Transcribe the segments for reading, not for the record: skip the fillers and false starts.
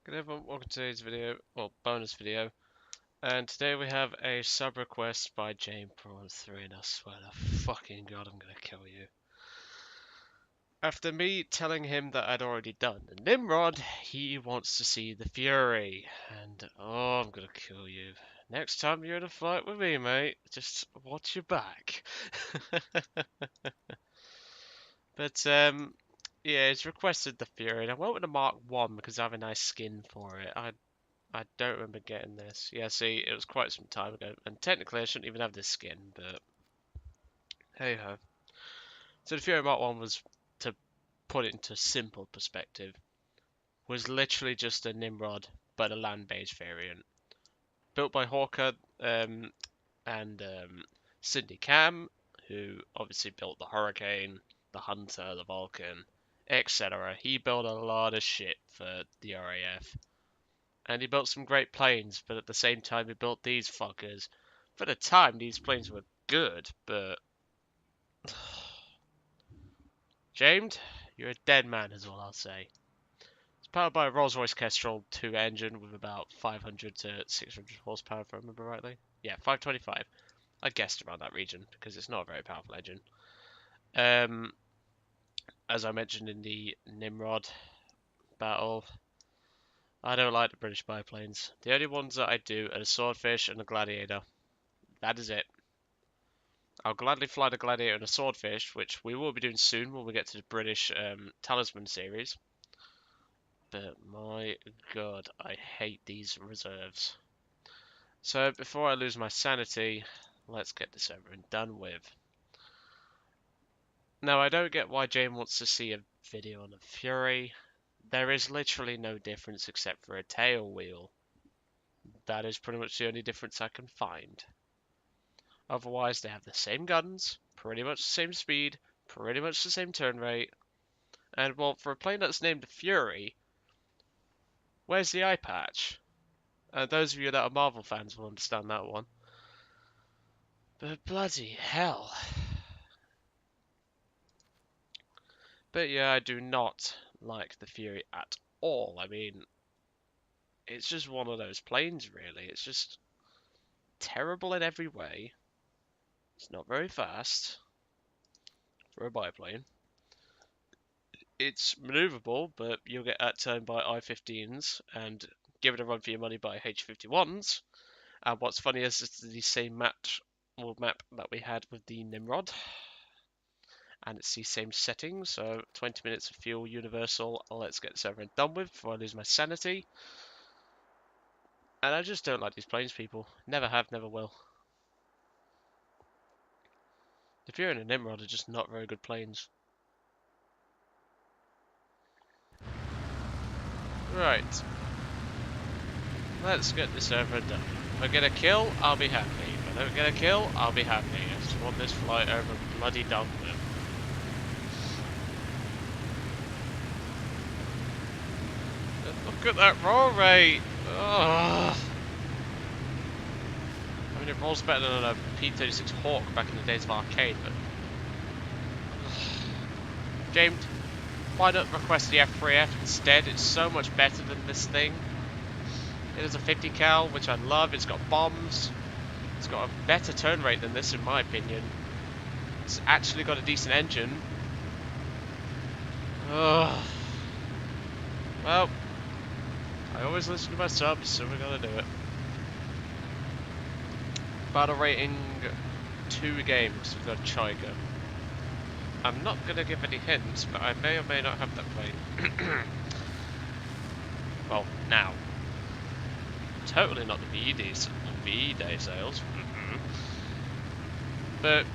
Good everyone, welcome to today's video, or bonus video. And today we have a sub request by Jane413, and I swear to fucking god I'm gonna kill you. After me telling him that I'd already done the Nimrod, he wants to see the Fury. And oh, I'm gonna kill you. Next time you're in a fight with me, mate, just watch your back. But yeah, he's requested the Fury, and I went with the Mk1 because I have a nice skin for it. I don't remember getting this. Yeah, see, it was quite some time ago, and technically I shouldn't even have this skin, but hey ho. So the Fury Mark 1 was, to put it into simple perspective, was literally just a Nimrod, but a land-based variant. Built by Hawker and Sidney Cam, who obviously built the Hurricane, the Hunter, the Vulcan, etc. He built a lot of shit for the RAF. And he built some great planes, but at the same time he built these fuckers. For the time, these planes were good, but... James, you're a dead man is all I'll say. It's powered by a Rolls-Royce Kestrel 2 engine with about 500 to 600 horsepower, if I remember rightly. Yeah, 525. I guessed around that region, because it's not a very powerful engine. As I mentioned in the Nimrod battle, I don't like the British biplanes. The only ones that I do are the Swordfish and the Gladiator. That is it. I'll gladly fly the Gladiator and a Swordfish, which we will be doing soon when we get to the British Talisman series. But my god, I hate these reserves. So before I lose my sanity, let's get this over and done with. Now, I don't get why Jane wants to see a video on the Fury. There is literally no difference except for a tail wheel. That is pretty much the only difference I can find. Otherwise, they have the same guns, pretty much the same speed, pretty much the same turn rate. And, well, for a plane that's named the Fury, where's the eye patch? Those of you that are Marvel fans will understand that one. But bloody hell. But yeah, I do not like the Fury at all. I mean, it's just one of those planes, really. It's just terrible in every way. It's not very fast for a biplane. It's maneuverable, but you'll get outturned by I-15s and given a run for your money by H-51s. And what's funny is it's the same map that we had with the Nimrod. And it's the same settings, so 20 minutes of fuel, universal. Let's get this over and done with before I lose my sanity. And I just don't like these planes, people. Never have, never will. The Fury and the Nimrod are just not very good planes. Right. Let's get this over and done. If I get a kill, I'll be happy. If I don't get a kill, I'll be happy. I just want this flight over and bloody done with. Look at that roll rate! Ugh. I mean, it rolls better than a P-36 Hawk back in the days of arcade, but... James, why not request the F3F instead? It's so much better than this thing. It is a 50 cal, which I love. It's got bombs. It's got a better turn rate than this, in my opinion. It's actually got a decent engine. Ugh. Well, I always listen to my subs, so we're gonna do it. Battle rating 2 games with a Chiga. I'm not gonna give any hints, but I may or may not have that plane. Well, now. Totally not the VE day sales. But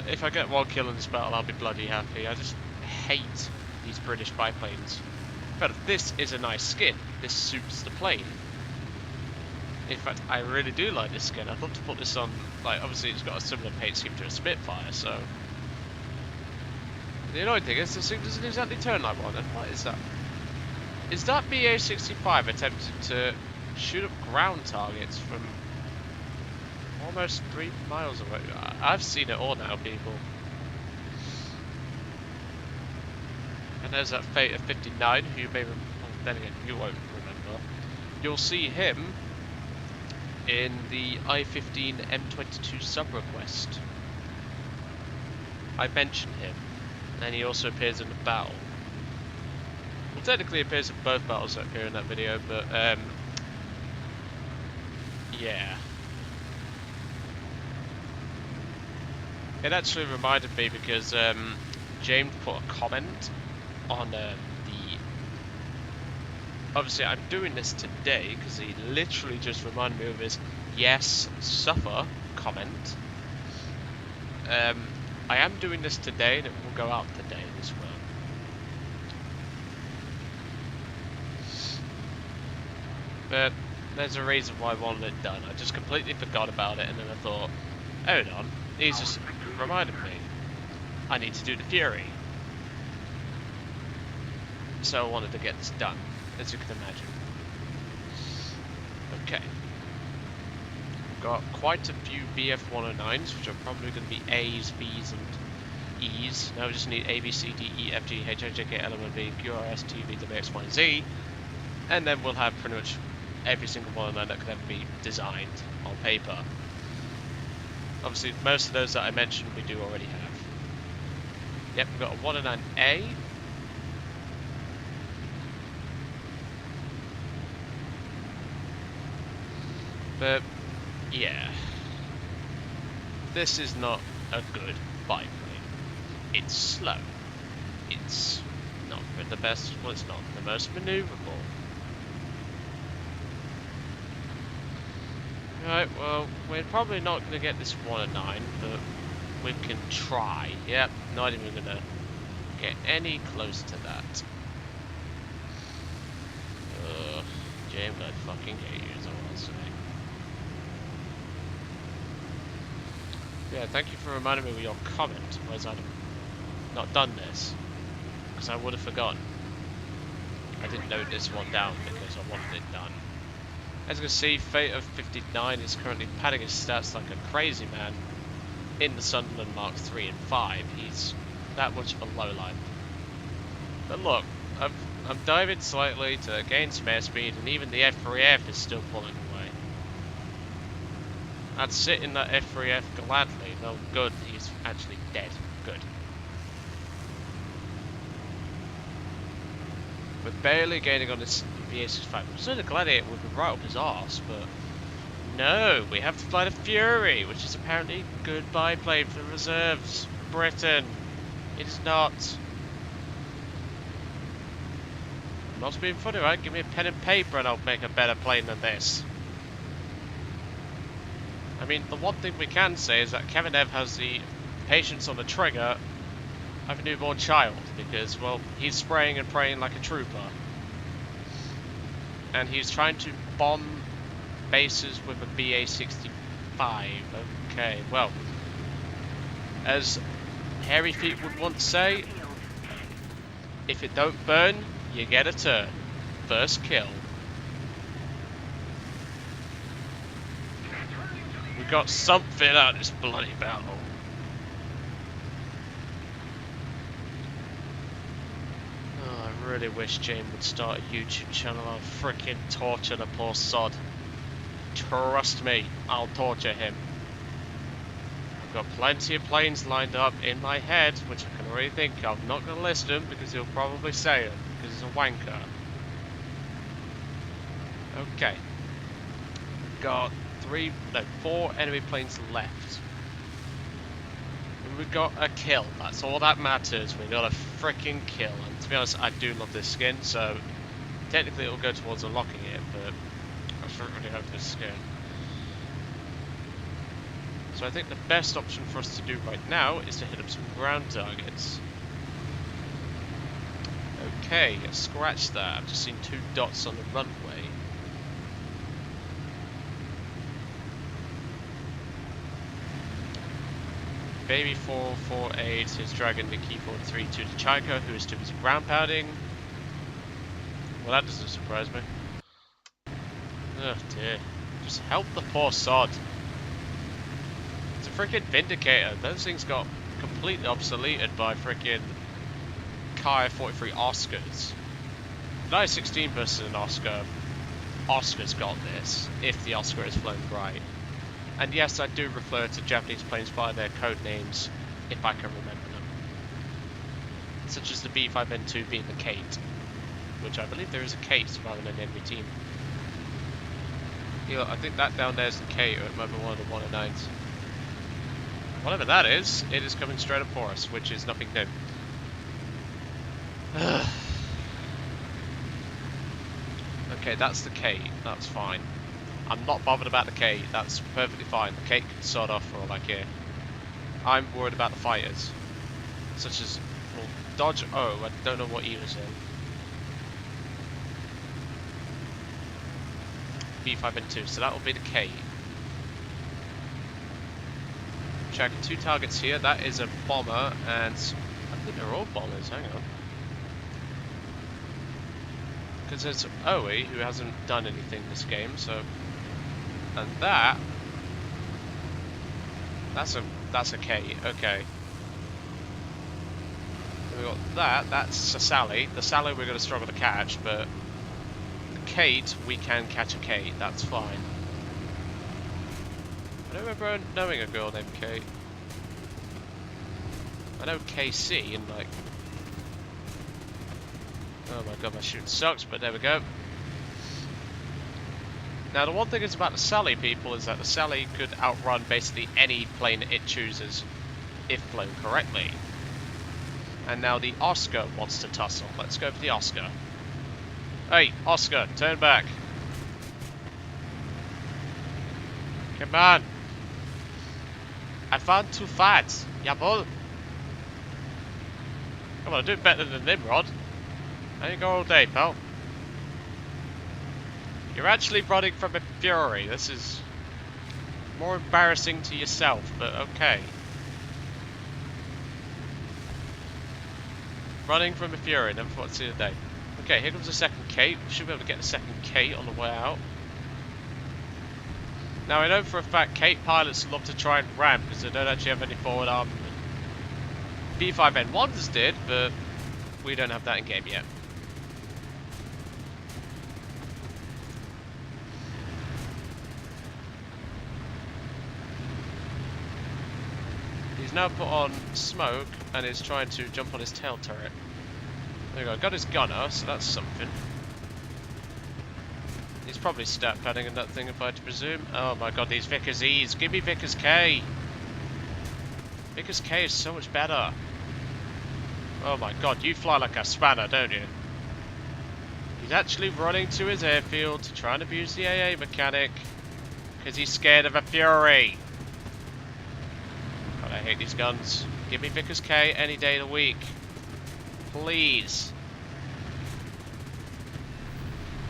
if I get one kill in this battle, I'll be bloody happy. I just hate these British biplanes. But this is a nice skin. This suits the plane. In fact, I really do like this skin. I'd love to put this on, like, obviously it's got a similar paint scheme to a Spitfire, so... The annoying thing is, this thing doesn't exactly turn like one, and what is that? Is that BA-65 attempting to shoot up ground targets from almost 3 miles away? I've seen it all now, people. And there's that Fate of 59, who you may then again, you won't remember. You'll see him in the I-15 M22 sub-request. I mention him, and he also appears in the battle. Well, technically appears in both battles that appear in that video, but yeah. It actually reminded me because James put a comment on obviously I'm doing this today because he literally just reminded me of his yes suffer comment. I am doing this today and it will go out today as well. But there's a reason why I wanted it done. I just completely forgot about it and then I thought, hold on, he's just reminded me I need to do the Fury. So I wanted to get this done, as you can imagine. Okay. We've got quite a few BF-109s, which are probably going to be A's, B's, and E's. Now we just need A, B, C, D, E, F, G, H, I, J, K, L, M, N, P, Q, R, S, T, V, W, X, Y, and Z. And then we'll have pretty much every single one of them that could ever be designed on paper. Obviously, most of those that I mentioned we do already have. Yep, we've got a 109A. But, yeah. This is not a good biplane. It's slow. It's not the best, well, it's not the most maneuverable. Right, well, we're probably not going to get this 109, but we can try. Yep, not even going to get any close to that. James, I fucking hate you, is all I'll say. Yeah, thank you for reminding me of your comment, whereas I'd not done this, because I would have forgotten. I didn't note this one down because I wanted it done. As you can see, Fate of 59 is currently padding his stats like a crazy man in the Sunderland Mark 3 and 5. He's that much of a lowlife. But look, I'm diving slightly to gain some airspeed, and even the F3F is still pulling away. I'd sit in that F3F gladly. No, good, he's actually dead. Good. We're barely gaining on this VA65. So the Gladiator would be right up his arse, but no, we have to fly the Fury, which is apparently a good biplane for the reserves. Britain. It is not. I'm not being funny, right? Give me a pen and paper and I'll make a better plane than this. I mean, the one thing we can say is that Kevin Ev has the patience on the trigger of a newborn child, because, well, he's spraying and praying like a trooper. And he's trying to bomb bases with a BA-65. Okay, well, as Hairy Feet would once say, if it don't burn, you get a turn. First kill. We got something out of this bloody battle. Oh, I really wish James would start a YouTube channel. I'll frickin' torture the poor sod. Trust me, I'll torture him. I've got plenty of planes lined up in my head, which I can already think of. I'm not going to list them because he'll probably say it, because he's a wanker. Okay. We've got 4 enemy planes left. And we've got a kill. That's all that matters. We got a freaking kill. And to be honest, I do love this skin, so technically it'll go towards unlocking it, but I really hope this skin. So I think the best option for us to do right now is to hit up some ground targets. Okay, scratch that. I've just seen 2 dots on the runway. Baby 448 is dragging the key 43 to the Chaika, who is too busy ground pounding. Well, that doesn't surprise me. Oh dear. Just help the poor sod. It's a freaking Vindicator. Those things got completely obsoleted by freaking Kai 43 Oscars. The I-16 versus an Oscar. Oscar's got this, if the Oscar is flown right. And yes, I do refer to Japanese planes by their code names, if I can remember them. Such as the B5N2 being the Kate, which I believe there is a Kate rather than an MB team. I think that down there is the Kate, or it might be one of the 109s. Whatever that is, it is coming straight up for us, which is nothing new. Okay, that's the Kate, that's fine. I'm not bothered about the Kate, that's perfectly fine. The Kate can sort off for all I care. I'm worried about the fighters. Such as, well, Dodge O, I don't know what he was in. B5N2, so that will be the Kate. Checking 2 targets here, that is a bomber, and I think they're all bombers, hang on. Because there's Oe, who hasn't done anything this game, so... And that's a Kate, okay. We got that's a Sally. The Sally we're going to struggle to catch, but the Kate, we can catch a Kate, that's fine. I don't remember knowing a girl named Kate. I know KC and like... Oh my god, my shooting sucks, but there we go. Now the one thing is about the Sally, people, is that the Sally could outrun basically any plane it chooses, if flown correctly. And now the Oscar wants to tussle. Let's go for the Oscar. Hey, Oscar, turn back. Come on. I found 2 fats. Jawohl. Come on, do it better than Nimrod. I ain't go all day, pal. You're actually running from a Fury. This is more embarrassing to yourself, but okay. Running from a Fury, never thought to see the day. Okay, here comes the second Kate. We should be able to get the second Kate on the way out. Now I know for a fact Kate pilots love to try and ram because they don't actually have any forward armament. B5N1s did, but we don't have that in game yet. He's now put on smoke and is trying to jump on his tail turret. There we go, got his gunner, so that's something. He's probably stat padding in that thing if I had to presume. Oh my god, these Vickers E's. Give me Vickers K. Vickers K is so much better. Oh my god, you fly like a spanner, don't you? He's actually running to his airfield to try and abuse the AA mechanic because he's scared of a Fury. God, I hate these guns. Give me Vickers K any day of the week. Please.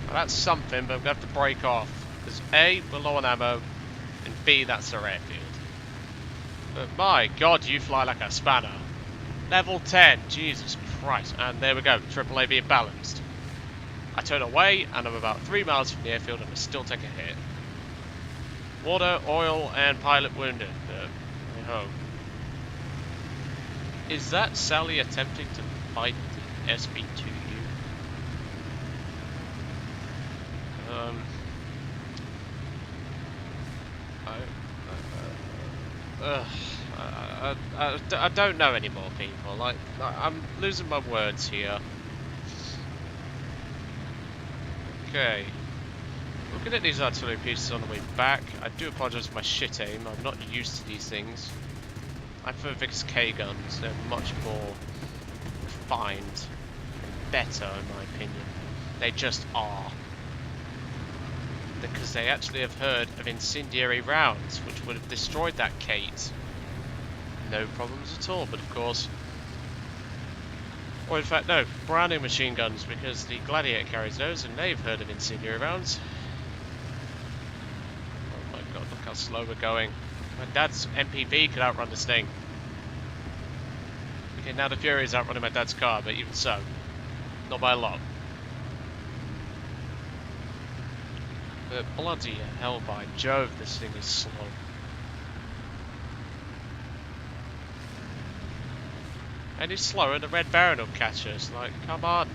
Well, that's something, but I'm going to have to break off. Because A, we're low on ammo, and B, that's their airfield. But my god, you fly like a spanner. Level 10, Jesus Christ. And there we go, AAA being balanced. I turn away, and I'm about 3 miles from the airfield, and I still take a hit. Water, oil, and pilot wounded. I hope. Is that Sally attempting to fight the SB2U? I don't know anymore, people. Like, I'm losing my words here. Okay. Looking at these artillery pieces on the way back, I do apologise for my shit aim. I'm not used to these things. I prefer Vickers K guns. They're much more refined and better, in my opinion. They just are. Because they actually have heard of incendiary rounds, which would have destroyed that Kate. No problems at all, but of course... Or in fact, no, Browning machine guns, because the Gladiator carries those, and they've heard of incendiary rounds. Oh my god, look how slow we're going. My dad's MPV could outrun this thing. Okay, now the Fury is outrunning my dad's car, but even so, not by a lot. But bloody hell, by Jove, this thing is slow. Any slower, the Red Baron will catch us. Like, come on.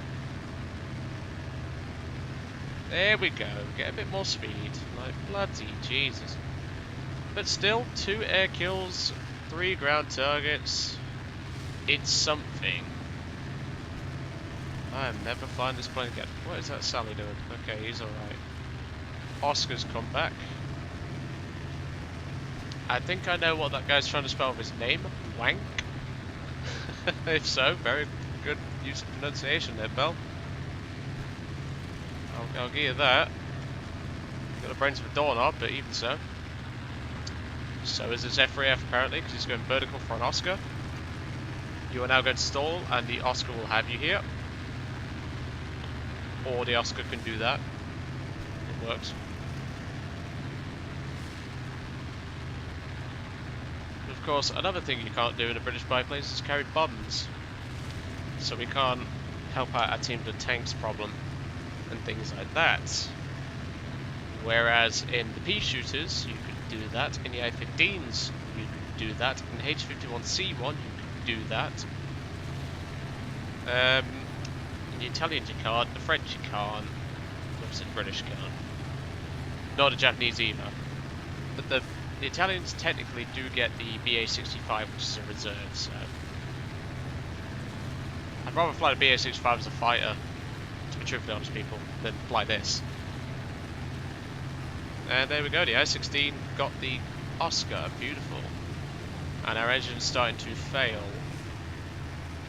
There we go. Get a bit more speed. Like, bloody Jesus. But still, 2 air kills, 3 ground targets. It's something. I am never flying this plane again. What is that Sally doing? Okay, he's alright. Oscar's come back. I think I know what that guy's trying to spell with his name. Wank? If so, very good use of pronunciation there, Bell. I'll give you that. Got the brains of a doorknob, but even so. So is his F3F apparently, because he's going vertical for an Oscar. You are now going to stall, and the Oscar will have you here. Or the Oscar can do that. It works. Of course, another thing you can't do in the British biplanes is carry bombs. So we can't help out our team with the tanks problem and things like that. Whereas in the pea shooters, you could do that. In the I-15s, you could do that. In the H-51C1, you could do that. In the Italians you can't, the French you can't, obviously the British can't. Not the Japanese either. But the Italians technically do get the BA-65, which is a reserve, so... I'd rather fly the BA-65 as a fighter, to be truthfully honest, people, than fly this. And there we go, the I-16 got the Oscar, beautiful. And our engine's starting to fail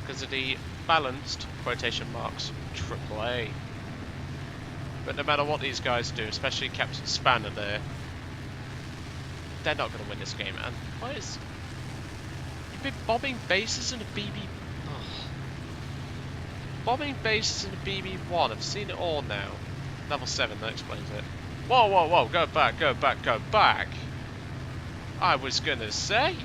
because of the balanced, quotation marks, AAA. But no matter what these guys do, especially Captain Spanner there, they're not going to win this game. And why is... You've been bombing bases in a BB... Oh. Bombing bases in a BB-1, I've seen it all now. Level 7, that explains it. Whoa, whoa, whoa, go back, go back, go back! I was gonna say!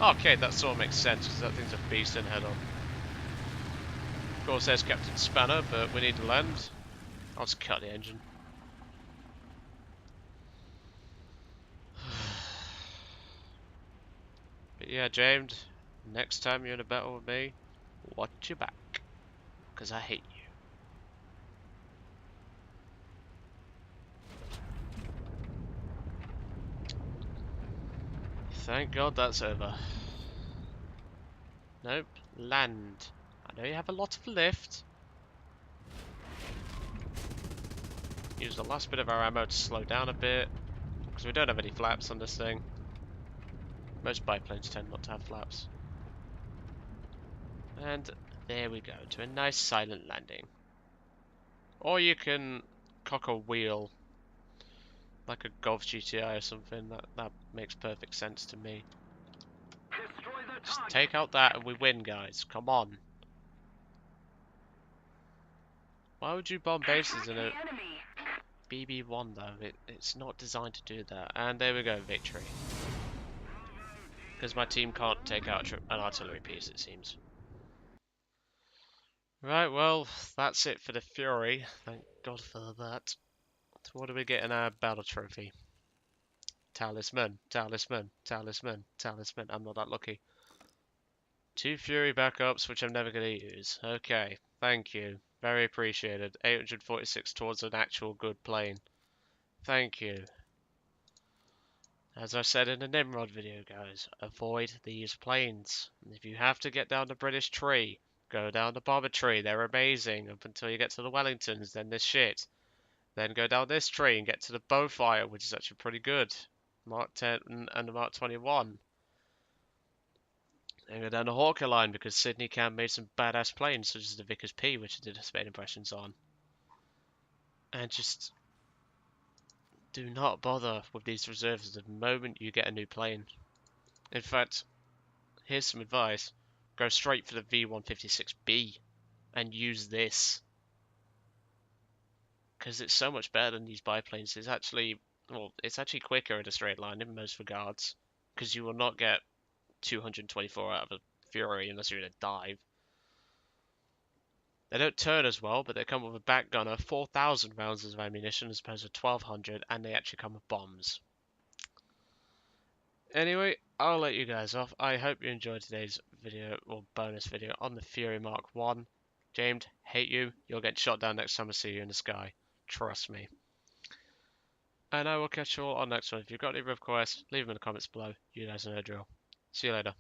Okay, that sort of makes sense, because that thing's a beast in head-on. Of course, there's Captain Spanner, but we need to land. I'll just cut the engine. But yeah, James, next time you're in a battle with me, watch your back, because I hate you. Thank God that's over. Nope, land. I know you have a lot of lift. Use the last bit of our ammo to slow down a bit, because we don't have any flaps on this thing. Most biplanes tend not to have flaps. And there we go, to a nice silent landing. Or you can cock a wheel, like a Golf GTI or something. That makes perfect sense to me. Just take out that and we win, guys. Come on. Why would you bomb bases in a BB-1 though? It's not designed to do that. And there we go, victory. Because my team can't take out an artillery piece, it seems. Right, well, that's it for the Fury. Thank God for that. So what do we get in our battle trophy? Talisman, talisman, talisman, talisman. I'm not that lucky. 2 Fury backups, which I'm never going to use. Okay, thank you. Very appreciated. 846 towards an actual good plane. Thank you. As I said in the Nimrod video, guys, avoid these planes. If you have to get down the British tree, go down the bomber tree. They're amazing up until you get to the Wellingtons, then they're shit. Then go down this tree and get to the Bowfire, which is actually pretty good. Mark 10 and the Mark 21. And go down the Hawker line because Sydney Cam made some badass planes, such as the Vickers P, which I did made impressions on. And just do not bother with these reserves the moment you get a new plane. In fact, here's some advice. Go straight for the V156B and use this. Because it's so much better than these biplanes. It's actually, well, it's actually quicker in a straight line in most regards. Because you will not get 224 out of a Fury unless you're in a dive. They don't turn as well, but they come with a back gunner, 4,000 rounds of ammunition as opposed to 1,200, and they actually come with bombs. Anyway, I'll let you guys off. I hope you enjoyed today's video, or bonus video, on the Fury Mark 1. James, hate you. You'll get shot down next time I see you in the sky. Trust me. And I will catch you all on next one. If you've got any requests, leave them in the comments below. You guys know the drill. See you later.